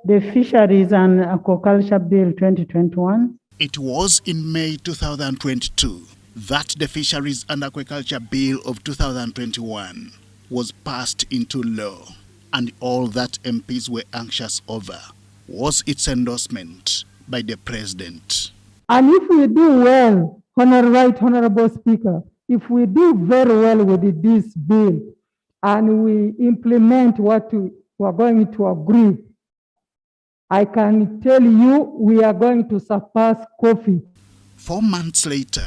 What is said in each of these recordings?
The Fisheries and Aquaculture Bill 2021. It was in May 2022 that the Fisheries and Aquaculture Bill of 2021 was passed into law, and all that MPs were anxious over was its endorsement by the President. And if we do well, Honorable Speaker, if we do very well with this bill and we implement what we are going to agree, I can tell you we are going to surpass coffee. 4 months later,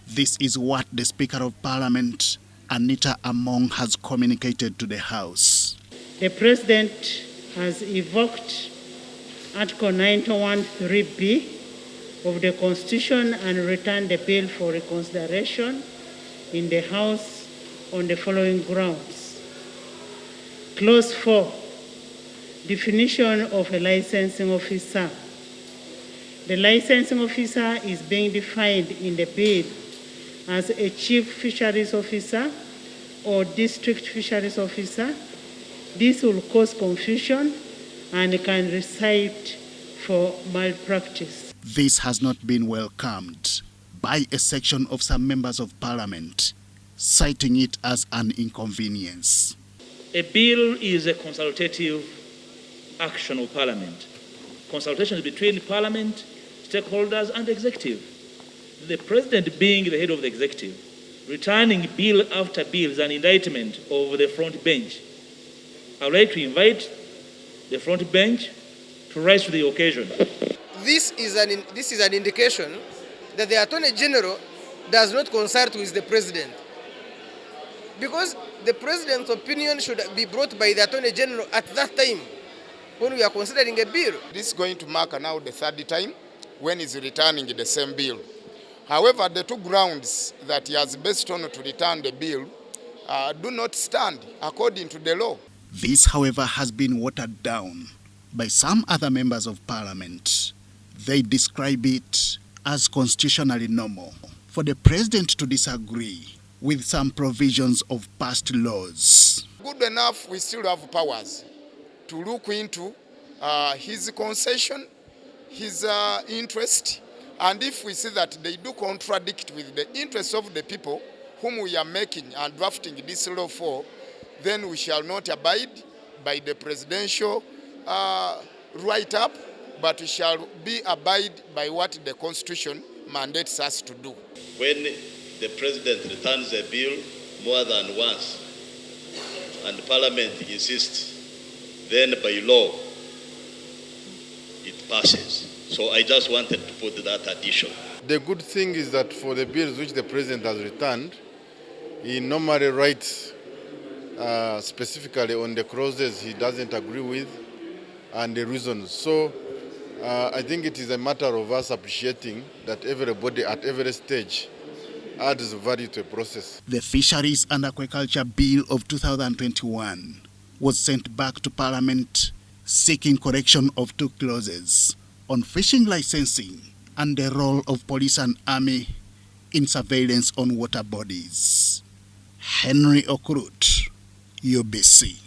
this is what the Speaker of Parliament, Anita Among, has communicated to the House. The President has evoked Article 91(3)(b) of the Constitution and returned the bill for reconsideration in the House on the following grounds. Clause 4, definition of a licensing officer. The licensing officer is being defined in the bill as a chief fisheries officer or district fisheries officer. This will cause confusion and can recite for malpractice. This has not been welcomed by a section of some members of Parliament, citing it as an inconvenience. A bill is a consultative action of Parliament. Consultations between Parliament, stakeholders, and the executive. The President, being the head of the executive, returning bill after bill is an indictment of the front bench. I would like to invite the front bench to rise to the occasion. This is an indication that the Attorney General does not consult with the President, because the President's opinion should be brought by the Attorney General at that time when we are considering a bill. This is going to mark now the third time when he's returning the same bill. However, the two grounds that he has based on to return the bill do not stand according to the law. This, however, has been watered down by some other members of Parliament. They describe it as constitutionally normal for the President to disagree with some provisions of past laws. Good enough, we still have powers to look into his concession, his interest, and if we see that they do contradict with the interests of the people whom we are making and drafting this law for, then we shall not abide by the presidential write-up, but we shall abide by what the Constitution mandates us to do. When the President returns a bill more than once and Parliament insists, then by law it passes. So I just wanted to put that addition. The good thing is that for the bills which the President has returned, he normally writes specifically on the clauses he doesn't agree with and the reasons. So I think it is a matter of us appreciating that everybody at every stage adds value to a process. The Fisheries and Aquaculture Bill of 2021 was sent back to Parliament seeking correction of two clauses on fishing licensing and the role of police and army in surveillance on water bodies. Henry Okurut, UBC.